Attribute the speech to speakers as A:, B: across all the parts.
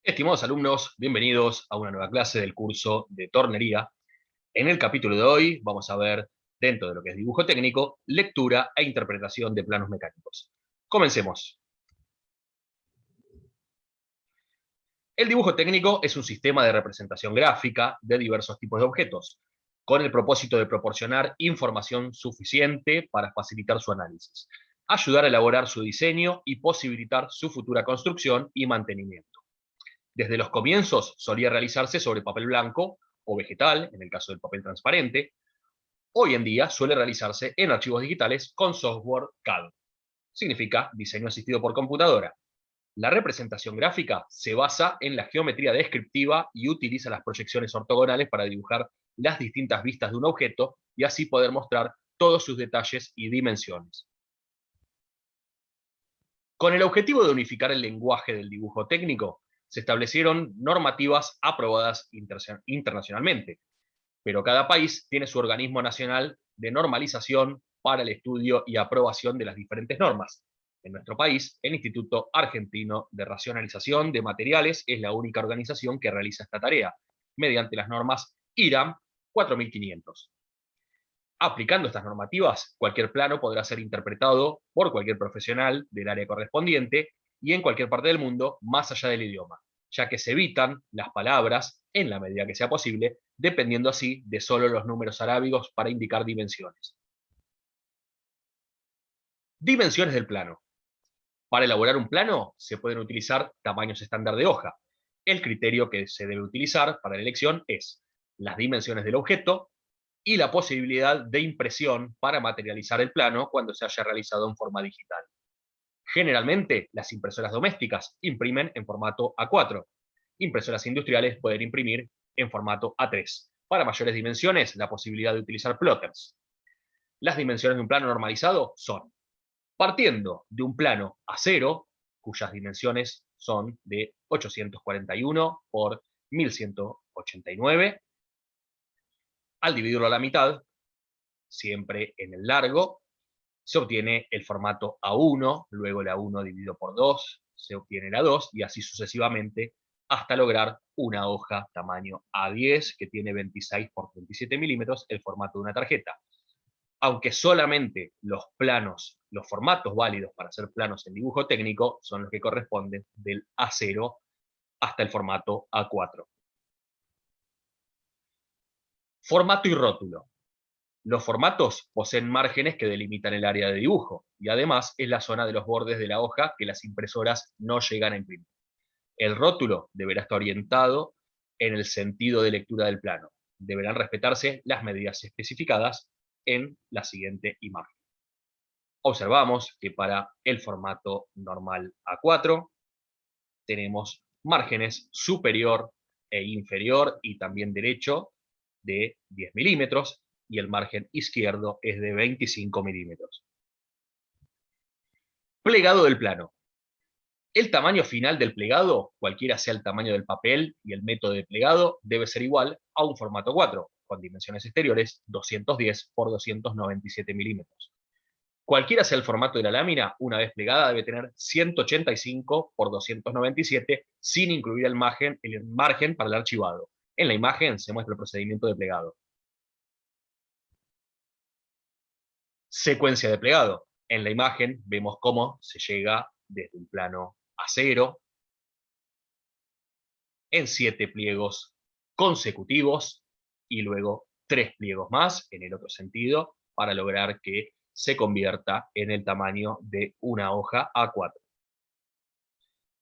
A: Estimados alumnos, bienvenidos a una nueva clase del curso de tornería. En el capítulo de hoy vamos a ver, dentro de lo que es dibujo técnico, lectura e interpretación de planos mecánicos. Comencemos. El dibujo técnico es un sistema de representación gráfica de diversos tipos de objetos, con el propósito de proporcionar información suficiente para facilitar su análisis, ayudar a elaborar su diseño y posibilitar su futura construcción y mantenimiento. Desde los comienzos solía realizarse sobre papel blanco o vegetal, en el caso del papel transparente. Hoy en día suele realizarse en archivos digitales con software CAD. Significa diseño asistido por computadora. La representación gráfica se basa en la geometría descriptiva y utiliza las proyecciones ortogonales para dibujar las distintas vistas de un objeto y así poder mostrar todos sus detalles y dimensiones. Con el objetivo de unificar el lenguaje del dibujo técnico, se establecieron normativas aprobadas internacionalmente, pero cada país tiene su organismo nacional de normalización para el estudio y aprobación de las diferentes normas. En nuestro país, el Instituto Argentino de Racionalización de Materiales es la única organización que realiza esta tarea, mediante las normas IRAM 4500. Aplicando estas normativas, cualquier plano podrá ser interpretado por cualquier profesional del área correspondiente y en cualquier parte del mundo, más allá del idioma, ya que se evitan las palabras, en la medida que sea posible, dependiendo así de solo los números arábigos para indicar dimensiones. Dimensiones del plano. Para elaborar un plano se pueden utilizar tamaños estándar de hoja. El criterio que se debe utilizar para la elección es las dimensiones del objeto, y la posibilidad de impresión para materializar el plano cuando se haya realizado en forma digital. Generalmente, las impresoras domésticas imprimen en formato A4. Impresoras industriales pueden imprimir en formato A3. Para mayores dimensiones, la posibilidad de utilizar plotters. Las dimensiones de un plano normalizado son, partiendo de un plano A0, cuyas dimensiones son de 841 por 1189, al dividirlo a la mitad, siempre en el largo, se obtiene el formato A1, luego el A1 dividido por 2, se obtiene el A2 y así sucesivamente hasta lograr una hoja tamaño A10 que tiene 26 por 37 milímetros, el formato de una tarjeta. Aunque solamente los planos, los formatos válidos para hacer planos en dibujo técnico son los que corresponden del A0 hasta el formato A4. Formato y rótulo. Los formatos poseen márgenes que delimitan el área de dibujo y además es la zona de los bordes de la hoja que las impresoras no llegan a imprimir. El rótulo deberá estar orientado en el sentido de lectura del plano. Deberán respetarse las medidas especificadas en la siguiente imagen. Observamos que para el formato normal A4 tenemos márgenes superior e inferior y también derecho de 10 milímetros y el margen izquierdo es de 25 milímetros. Plegado del plano. El tamaño final del plegado, cualquiera sea el tamaño del papel y el método de plegado, debe ser igual a un formato 4, con dimensiones exteriores 210 por 297 milímetros. Cualquiera sea el formato de la lámina, una vez plegada debe tener 185 por 297 sin incluir el margen para el archivado. En la imagen se muestra el procedimiento de plegado. Secuencia de plegado. En la imagen vemos cómo se llega desde un plano a cero en 7 pliegos consecutivos y luego 3 pliegos más en el otro sentido para lograr que se convierta en el tamaño de una hoja A4.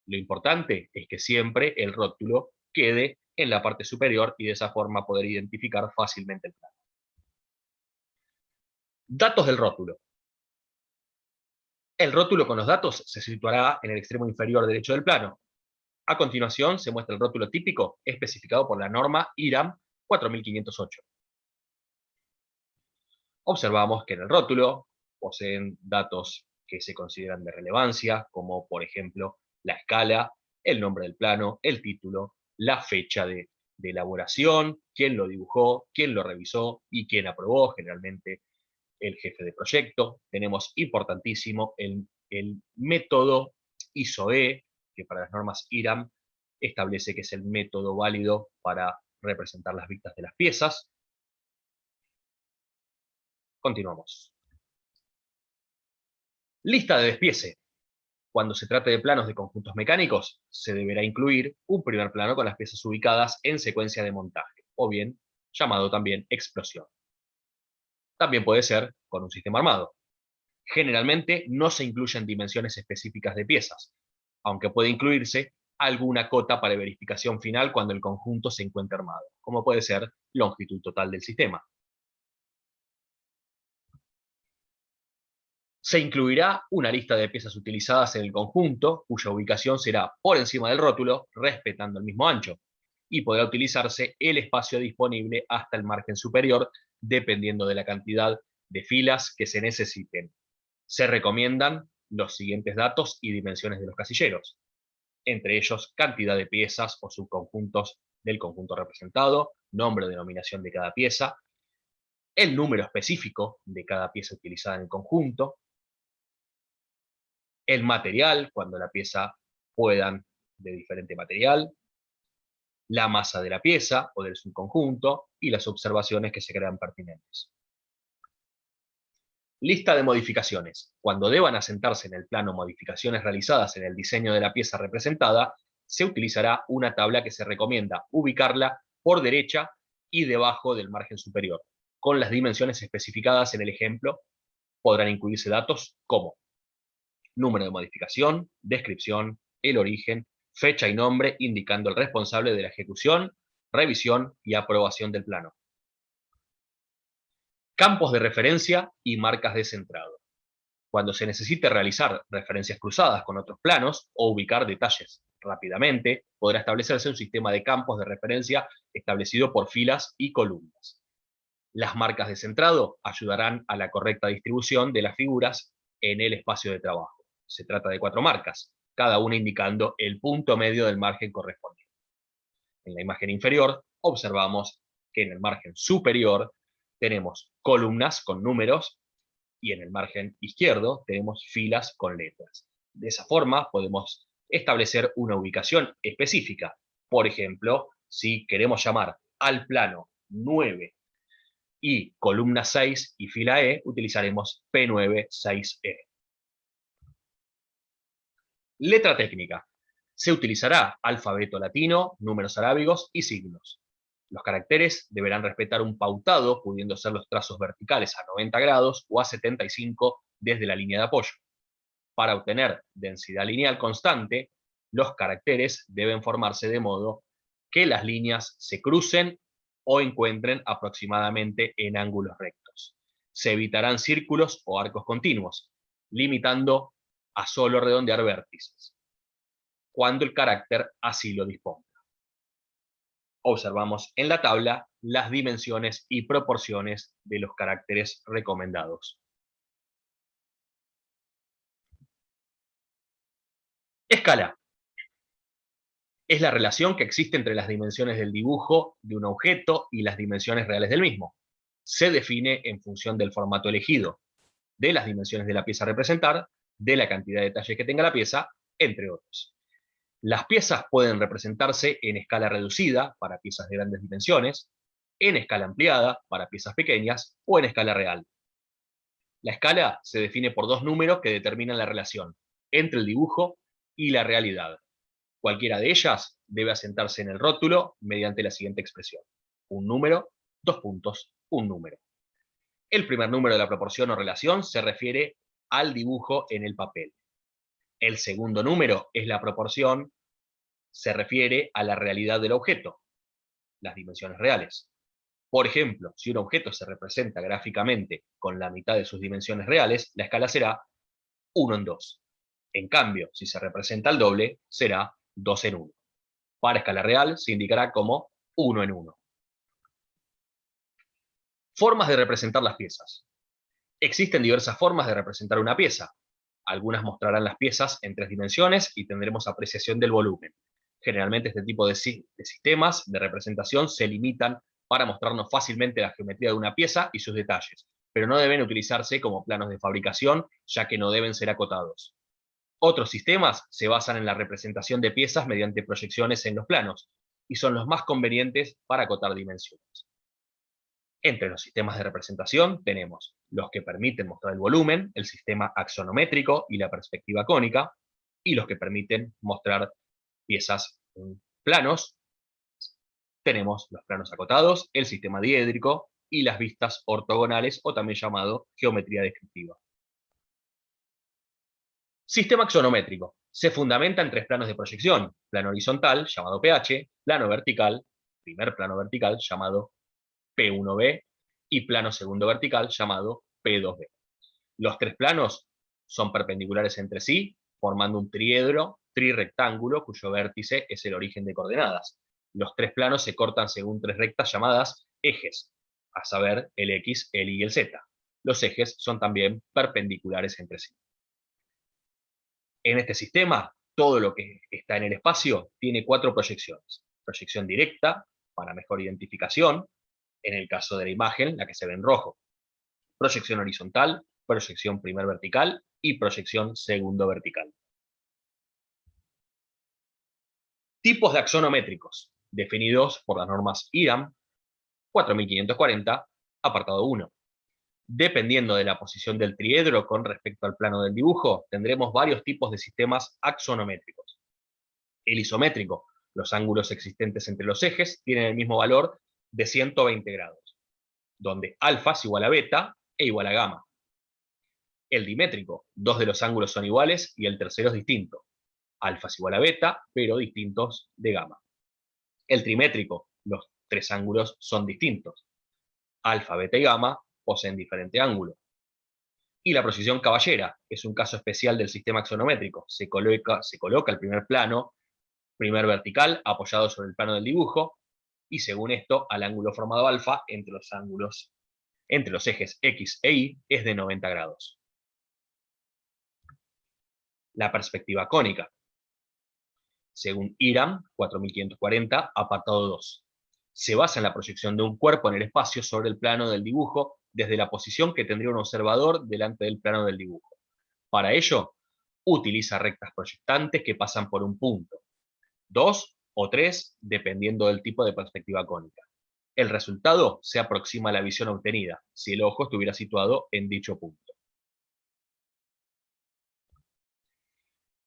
A: Lo importante es que siempre el rótulo quede en la parte superior y de esa forma poder identificar fácilmente el plano. Datos del rótulo. El rótulo con los datos se situará en el extremo inferior derecho del plano. A continuación se muestra el rótulo típico especificado por la norma IRAM 4508. Observamos que en el rótulo poseen datos que se consideran de relevancia, como por ejemplo la escala, el nombre del plano, el título, la fecha de elaboración, quién lo dibujó, quién lo revisó y quién aprobó, generalmente el jefe de proyecto. Tenemos importantísimo el método ISOE, que para las normas IRAM establece que es el método válido para representar las vistas de las piezas. Continuamos. Lista de despiece. Cuando se trate de planos de conjuntos mecánicos, se deberá incluir un primer plano con las piezas ubicadas en secuencia de montaje, o bien llamado también explosión. También puede ser con un sistema armado. Generalmente no se incluyen dimensiones específicas de piezas, aunque puede incluirse alguna cota para verificación final cuando el conjunto se encuentre armado, como puede ser longitud total del sistema. Se incluirá una lista de piezas utilizadas en el conjunto, cuya ubicación será por encima del rótulo, respetando el mismo ancho, y podrá utilizarse el espacio disponible hasta el margen superior, dependiendo de la cantidad de filas que se necesiten. Se recomiendan los siguientes datos y dimensiones de los casilleros, entre ellos cantidad de piezas o subconjuntos del conjunto representado, nombre o denominación de cada pieza, el número específico de cada pieza utilizada en el conjunto, el material, cuando la pieza puedan de diferente material, la masa de la pieza o del subconjunto y las observaciones que se crean pertinentes. Lista de modificaciones. Cuando deban asentarse en el plano modificaciones realizadas en el diseño de la pieza representada, se utilizará una tabla que se recomienda ubicarla por derecha y debajo del margen superior. Con las dimensiones especificadas en el ejemplo, podrán incluirse datos como número de modificación, descripción, el origen, fecha y nombre indicando el responsable de la ejecución, revisión y aprobación del plano. Campos de referencia y marcas de centrado. Cuando se necesite realizar referencias cruzadas con otros planos o ubicar detalles rápidamente, podrá establecerse un sistema de campos de referencia establecido por filas y columnas. Las marcas de centrado ayudarán a la correcta distribución de las figuras en el espacio de trabajo. Se trata de 4 marcas, cada una indicando el punto medio del margen correspondiente. En la imagen inferior observamos que en el margen superior tenemos columnas con números y en el margen izquierdo tenemos filas con letras. De esa forma podemos establecer una ubicación específica. Por ejemplo, si queremos llamar al plano 9 y columna 6 y fila E, utilizaremos P9-6E. Letra técnica. Se utilizará alfabeto latino, números arábigos y signos. Los caracteres deberán respetar un pautado, pudiendo ser los trazos verticales a 90 grados o a 75 desde la línea de apoyo. Para obtener densidad lineal constante, los caracteres deben formarse de modo que las líneas se crucen o encuentren aproximadamente en ángulos rectos. Se evitarán círculos o arcos continuos, limitando a solo redondear vértices, cuando el carácter así lo disponga. Observamos en la tabla las dimensiones y proporciones de los caracteres recomendados. Escala. Es la relación que existe entre las dimensiones del dibujo de un objeto y las dimensiones reales del mismo. Se define en función del formato elegido, de las dimensiones de la pieza a representar, de la cantidad de detalles que tenga la pieza, entre otros. Las piezas pueden representarse en escala reducida, para piezas de grandes dimensiones, en escala ampliada, para piezas pequeñas, o en escala real. La escala se define por 2 números que determinan la relación entre el dibujo y la realidad. Cualquiera de ellas debe asentarse en el rótulo mediante la siguiente expresión: un número, 2 puntos, un número. El primer número de la proporción o relación se refiere al dibujo en el papel. El segundo número es la proporción, se refiere a la realidad del objeto, las dimensiones reales. Por ejemplo, si un objeto se representa gráficamente con la mitad de sus dimensiones reales, la escala será 1 en 2. En cambio, si se representa al doble, será 2 en 1. Para escala real se indicará como 1 en 1. Formas de representar las piezas. Existen diversas formas de representar una pieza. Algunas mostrarán las piezas en 3 dimensiones y tendremos apreciación del volumen. Generalmente este tipo de sistemas de representación se limitan para mostrarnos fácilmente la geometría de una pieza y sus detalles, pero no deben utilizarse como planos de fabricación, ya que no deben ser acotados. Otros sistemas se basan en la representación de piezas mediante proyecciones en los planos, y son los más convenientes para acotar dimensiones. Entre los sistemas de representación tenemos los que permiten mostrar el volumen, el sistema axonométrico y la perspectiva cónica, y los que permiten mostrar piezas en planos. Tenemos los planos acotados, el sistema diédrico y las vistas ortogonales, o también llamado geometría descriptiva. Sistema axonométrico. Se fundamenta en tres planos de proyección: plano horizontal, llamado PH, plano vertical, primer plano vertical, llamado P1B, y plano segundo vertical, llamado P2B. Los tres planos son perpendiculares entre sí, formando un triedro, trirrectángulo, cuyo vértice es el origen de coordenadas. Los tres planos se cortan según tres rectas llamadas ejes, a saber, el X, el Y y el Z. Los ejes son también perpendiculares entre sí. En este sistema, todo lo que está en el espacio tiene cuatro proyecciones. Proyección directa, para mejor identificación, en el caso de la imagen, la que se ve en rojo. Proyección horizontal, proyección primer vertical y proyección segundo vertical. Tipos de axonométricos, definidos por las normas IRAM 4540, apartado 1. Dependiendo de la posición del triedro con respecto al plano del dibujo, tendremos varios tipos de sistemas axonométricos. El isométrico, los ángulos existentes entre los ejes tienen el mismo valor de 120 grados, donde alfa es igual a beta e igual a gamma. El dimétrico, dos de los ángulos son iguales y el tercero es distinto. Alfa es igual a beta, pero distintos de gamma. El trimétrico, los tres ángulos son distintos. Alfa, beta y gamma poseen diferente ángulo. Y la proyección caballera es un caso especial del sistema axonométrico. Se coloca el primer plano, primer vertical, apoyado sobre el plano del dibujo, y según esto, al ángulo formado alfa entre los ejes X e Y es de 90 grados. La perspectiva cónica, según IRAM 4540, apartado 2. Se basa en la proyección de un cuerpo en el espacio sobre el plano del dibujo desde la posición que tendría un observador delante del plano del dibujo. Para ello, utiliza rectas proyectantes que pasan por un punto, 2 o 3, dependiendo del tipo de perspectiva cónica. El resultado se aproxima a la visión obtenida, si el ojo estuviera situado en dicho punto.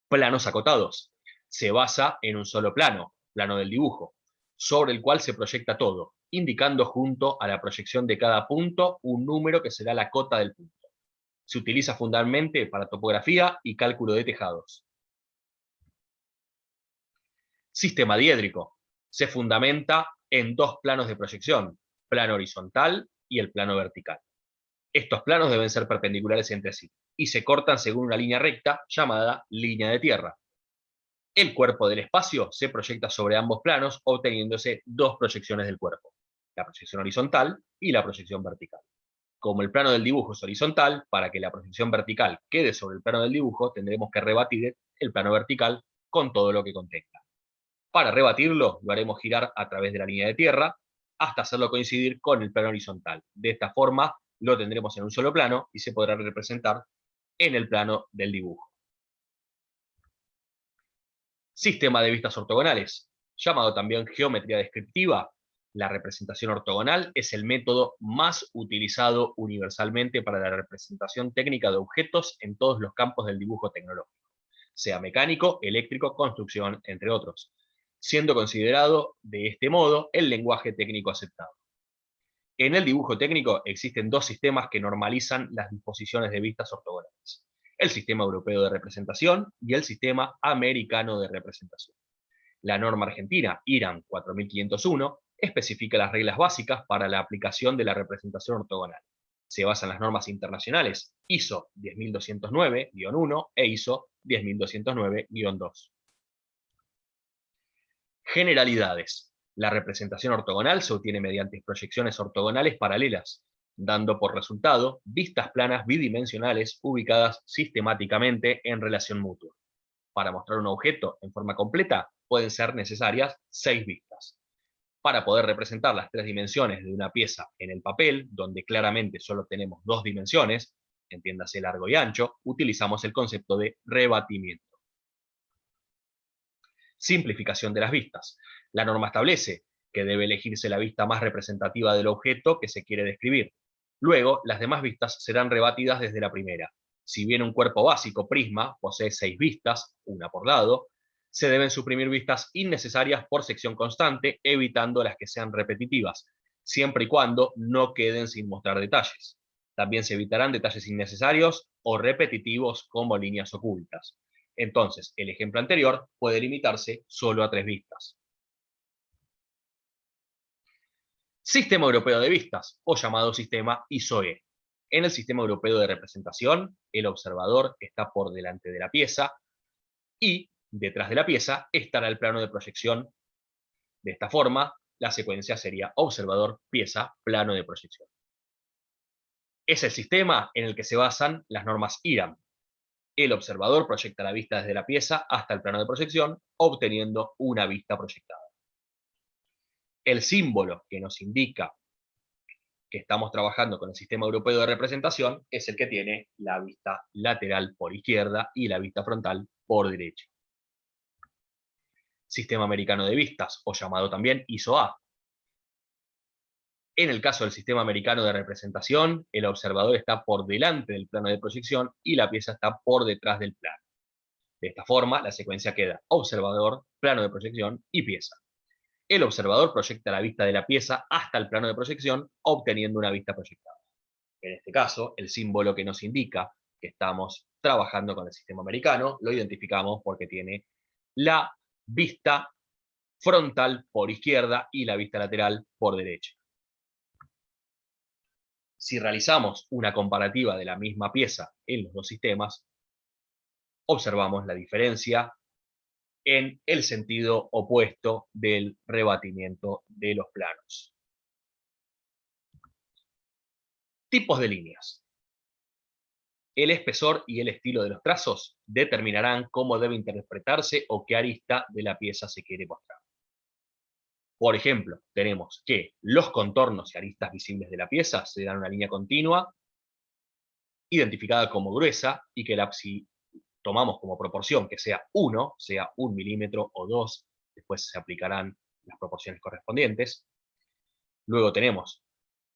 A: Planos acotados. Se basa en un solo plano, plano del dibujo, sobre el cual se proyecta todo, indicando junto a la proyección de cada punto un número que será la cota del punto. Se utiliza fundamentalmente para topografía y cálculo de tejados. Sistema diédrico. Se fundamenta en dos planos de proyección, plano horizontal y el plano vertical. Estos planos deben ser perpendiculares entre sí y se cortan según una línea recta llamada línea de tierra. El cuerpo del espacio se proyecta sobre ambos planos, obteniéndose dos proyecciones del cuerpo, la proyección horizontal y la proyección vertical. Como el plano del dibujo es horizontal, para que la proyección vertical quede sobre el plano del dibujo, tendremos que rebatir el plano vertical con todo lo que contenga. Para rebatirlo, lo haremos girar a través de la línea de tierra hasta hacerlo coincidir con el plano horizontal. De esta forma, lo tendremos en un solo plano y se podrá representar en el plano del dibujo. Sistema de vistas ortogonales, llamado también geometría descriptiva. La representación ortogonal es el método más utilizado universalmente para la representación técnica de objetos en todos los campos del dibujo tecnológico, sea mecánico, eléctrico, construcción, entre otros, siendo considerado de este modo el lenguaje técnico aceptado. En el dibujo técnico existen dos sistemas que normalizan las disposiciones de vistas ortogonales: el Sistema Europeo de Representación y el Sistema Americano de Representación. La norma argentina, IRAM 4501, especifica las reglas básicas para la aplicación de la representación ortogonal. Se basa en las normas internacionales ISO 10209-1 e ISO 10209-2. Generalidades. La representación ortogonal se obtiene mediante proyecciones ortogonales paralelas, dando por resultado vistas planas bidimensionales ubicadas sistemáticamente en relación mutua. Para mostrar un objeto en forma completa, pueden ser necesarias 6 vistas. Para poder representar las 3 dimensiones de una pieza en el papel, donde claramente solo tenemos 2 dimensiones, entiéndase largo y ancho, utilizamos el concepto de rebatimiento. Simplificación de las vistas. La norma establece que debe elegirse la vista más representativa del objeto que se quiere describir. Luego, las demás vistas serán rebatidas desde la primera. Si bien un cuerpo básico, prisma, posee 6 vistas, una por lado, se deben suprimir vistas innecesarias por sección constante, evitando las que sean repetitivas, siempre y cuando no queden sin mostrar detalles. También se evitarán detalles innecesarios o repetitivos como líneas ocultas. Entonces, el ejemplo anterior puede limitarse solo a 3 vistas. Sistema Europeo de Vistas, o llamado sistema ISOE. En el Sistema Europeo de Representación, el observador está por delante de la pieza y detrás de la pieza estará el plano de proyección. De esta forma, la secuencia sería observador, pieza, plano de proyección. Es el sistema en el que se basan las normas IRAM. El observador proyecta la vista desde la pieza hasta el plano de proyección, obteniendo una vista proyectada. El símbolo que nos indica que estamos trabajando con el Sistema Europeo de Representación es el que tiene la vista lateral por izquierda y la vista frontal por derecha. Sistema Americano de Vistas, o llamado también ISO-A. En el caso del Sistema Americano de Representación, el observador está por delante del plano de proyección y la pieza está por detrás del plano. De esta forma, la secuencia queda observador, plano de proyección y pieza. El observador proyecta la vista de la pieza hasta el plano de proyección, obteniendo una vista proyectada. En este caso, el símbolo que nos indica que estamos trabajando con el sistema americano, lo identificamos porque tiene la vista frontal por izquierda y la vista lateral por derecha. Si realizamos una comparativa de la misma pieza en los dos sistemas, observamos la diferencia en el sentido opuesto del rebatimiento de los planos. Tipos de líneas. El espesor y el estilo de los trazos determinarán cómo debe interpretarse o qué arista de la pieza se quiere mostrar. Por ejemplo, tenemos que los contornos y aristas visibles de la pieza se dan una línea continua, identificada como gruesa, y que si tomamos como proporción que sea 1, sea 1 milímetro o 2, después se aplicarán las proporciones correspondientes. Luego tenemos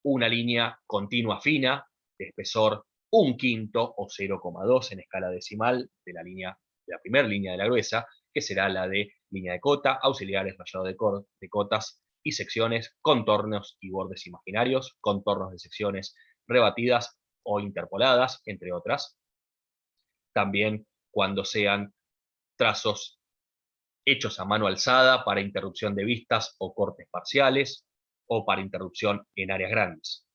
A: una línea continua fina, de espesor 1/5 o 0,2 en escala decimal de la primera línea de la gruesa, que será la de línea de cota, auxiliares, rayado de cotas y secciones, contornos y bordes imaginarios, contornos de secciones rebatidas o interpoladas, entre otras. También cuando sean trazos hechos a mano alzada para interrupción de vistas o cortes parciales, o para interrupción en áreas grandes.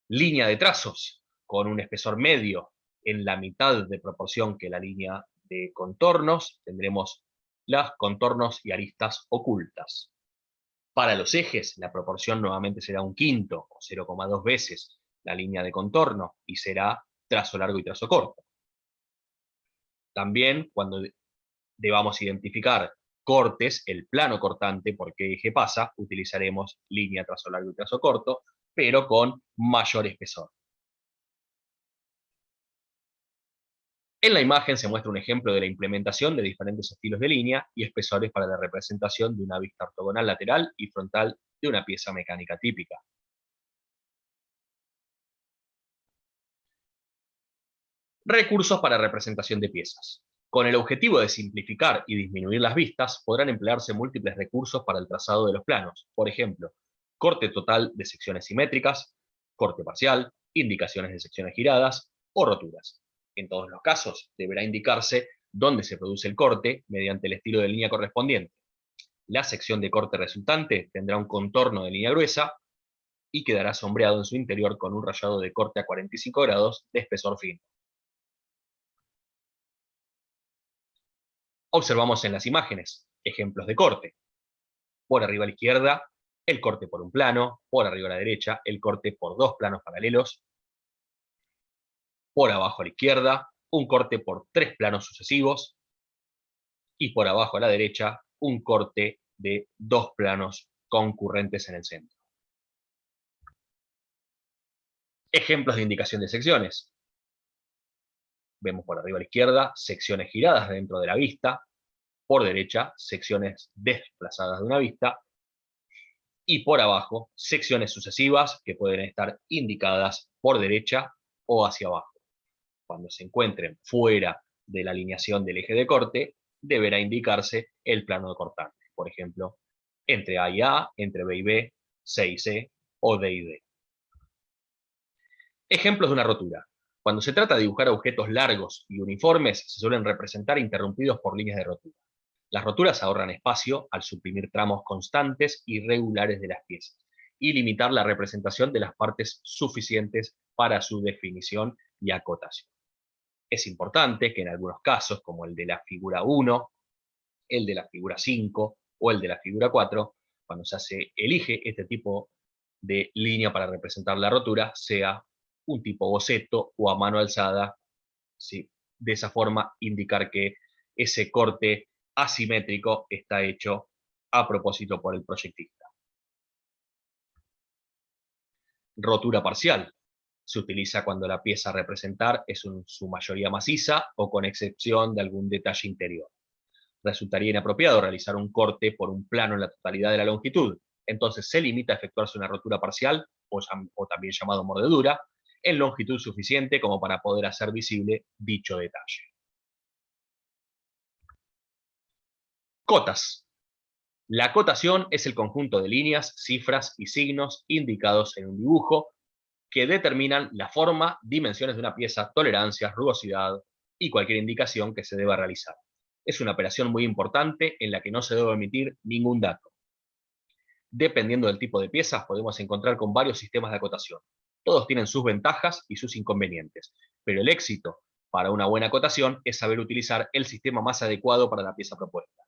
A: Línea de trazos con un espesor medio en la mitad de proporción que la línea de contornos, tendremos los contornos y aristas ocultas. Para los ejes, la proporción nuevamente será 1/5 o 0,2 veces la línea de contorno y será trazo largo y trazo corto. También cuando debamos identificar cortes, el plano cortante, por qué eje pasa, utilizaremos línea, trazo largo y trazo corto, pero con mayor espesor. En la imagen se muestra un ejemplo de la implementación de diferentes estilos de línea y espesores para la representación de una vista ortogonal lateral y frontal de una pieza mecánica típica. Recursos para representación de piezas. Con el objetivo de simplificar y disminuir las vistas, podrán emplearse múltiples recursos para el trazado de los planos. Por ejemplo, corte total de secciones simétricas, corte parcial, indicaciones de secciones giradas o roturas. En todos los casos, deberá indicarse dónde se produce el corte mediante el estilo de línea correspondiente. La sección de corte resultante tendrá un contorno de línea gruesa y quedará sombreado en su interior con un rayado de corte a 45 grados de espesor fino. Observamos en las imágenes ejemplos de corte. Por arriba a la izquierda, el corte por un plano, por arriba a la derecha, el corte por dos planos paralelos, por abajo a la izquierda, un corte por tres planos sucesivos, y por abajo a la derecha, un corte de dos planos concurrentes en el centro. Ejemplos de indicación de secciones. Vemos por arriba a la izquierda secciones giradas dentro de la vista, por derecha, secciones desplazadas de una vista, y por abajo, secciones sucesivas que pueden estar indicadas por derecha o hacia abajo. Cuando se encuentren fuera de la alineación del eje de corte, deberá indicarse el plano de cortante. Por ejemplo, entre A y A, entre B y B, C y C o D y D. Ejemplos de una rotura. Cuando se trata de dibujar objetos largos y uniformes, se suelen representar interrumpidos por líneas de rotura. Las roturas ahorran espacio al suprimir tramos constantes y regulares de las piezas y limitar la representación de las partes suficientes para su definición y acotación. Es importante que en algunos casos, como el de la figura 1, el de la figura 5 o el de la figura 4, cuando elige este tipo de línea para representar la rotura, sea un tipo boceto o a mano alzada, ¿sí? De esa forma indicar que ese corte asimétrico está hecho a propósito por el proyectista. Rotura parcial. Se utiliza cuando la pieza a representar es en su mayoría maciza o con excepción de algún detalle interior. Resultaría inapropiado realizar un corte por un plano en la totalidad de la longitud. Entonces se limita a efectuarse una rotura parcial, o también llamado mordedura, en longitud suficiente como para poder hacer visible dicho detalle. Cotas. La cotación es el conjunto de líneas, cifras y signos indicados en un dibujo que determinan la forma, dimensiones de una pieza, tolerancias, rugosidad y cualquier indicación que se deba realizar. Es una operación muy importante en la que no se debe omitir ningún dato. Dependiendo del tipo de piezas, podemos encontrar con varios sistemas de acotación. Todos tienen sus ventajas y sus inconvenientes, pero el éxito para una buena acotación es saber utilizar el sistema más adecuado para la pieza propuesta.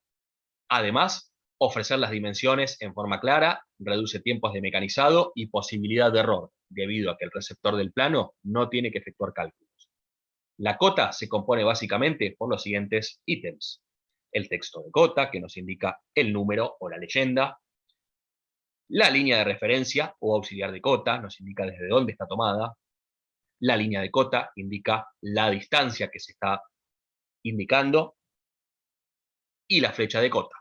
A: Además, ofrecer las dimensiones en forma clara reduce tiempos de mecanizado y posibilidad de error, debido a que el receptor del plano no tiene que efectuar cálculos. La cota se compone básicamente por los siguientes ítems. El texto de cota, que nos indica el número o la leyenda. La línea de referencia o auxiliar de cota, nos indica desde dónde está tomada. La línea de cota indica la distancia que se está indicando. Y la flecha de cota.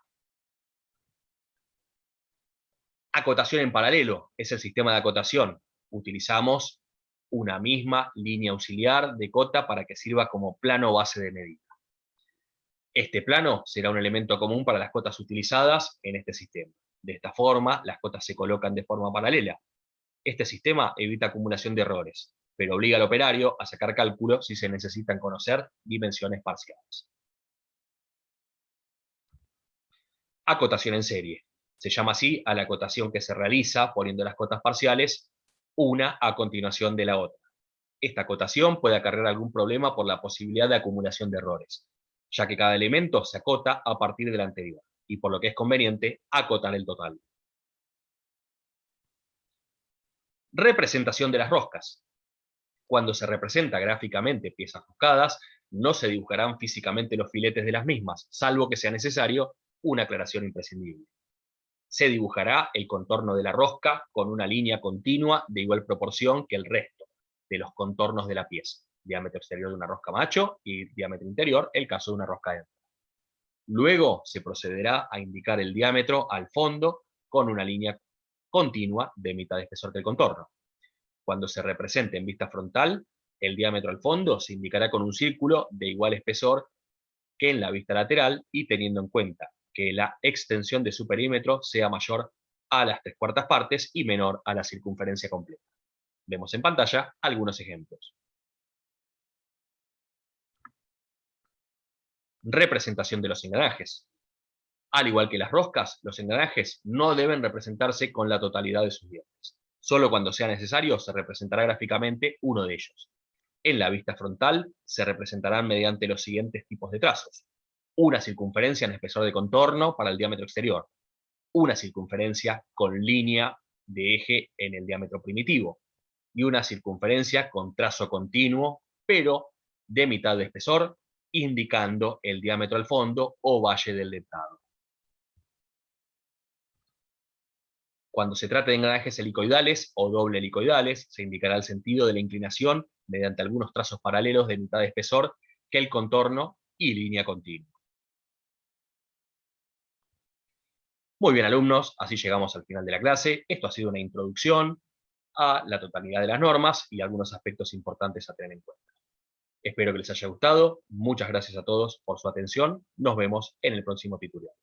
A: Acotación en paralelo es el sistema de acotación. Utilizamos una misma línea auxiliar de cota para que sirva como plano base de medida. Este plano será un elemento común para las cotas utilizadas en este sistema. De esta forma, las cotas se colocan de forma paralela. Este sistema evita acumulación de errores, pero obliga al operario a sacar cálculos si se necesitan conocer dimensiones parciales. Acotación en serie. Se llama así a la acotación que se realiza poniendo las cotas parciales una a continuación de la otra. Esta acotación puede acarrear algún problema por la posibilidad de acumulación de errores, ya que cada elemento se acota a partir del anterior, y por lo que es conveniente acotar el total. Representación de las roscas. Cuando se representa gráficamente piezas roscadas, no se dibujarán físicamente los filetes de las mismas, salvo que sea necesario una aclaración imprescindible. Se dibujará el contorno de la rosca con una línea continua de igual proporción que el resto de los contornos de la pieza. Diámetro exterior de una rosca macho y diámetro interior, el caso de una rosca hembra. Luego se procederá a indicar el diámetro al fondo con una línea continua de mitad de espesor del contorno. Cuando se represente en vista frontal, el diámetro al fondo se indicará con un círculo de igual espesor que en la vista lateral y teniendo en cuenta que la extensión de su perímetro sea mayor a las 3/4 partes y menor a la circunferencia completa. Vemos en pantalla algunos ejemplos. Representación de los engranajes. Al igual que las roscas, los engranajes no deben representarse con la totalidad de sus dientes. Solo cuando sea necesario se representará gráficamente uno de ellos. En la vista frontal se representarán mediante los siguientes tipos de trazos. Una circunferencia en espesor de contorno para el diámetro exterior. Una circunferencia con línea de eje en el diámetro primitivo. Y una circunferencia con trazo continuo, pero de mitad de espesor, indicando el diámetro al fondo o valle del dentado. Cuando se trata de engranajes helicoidales o doble helicoidales, se indicará el sentido de la inclinación mediante algunos trazos paralelos de mitad de espesor que el contorno y línea continua. Muy bien, alumnos, así llegamos al final de la clase. Esto ha sido una introducción a la totalidad de las normas y algunos aspectos importantes a tener en cuenta. Espero que les haya gustado. Muchas gracias a todos por su atención. Nos vemos en el próximo tutorial.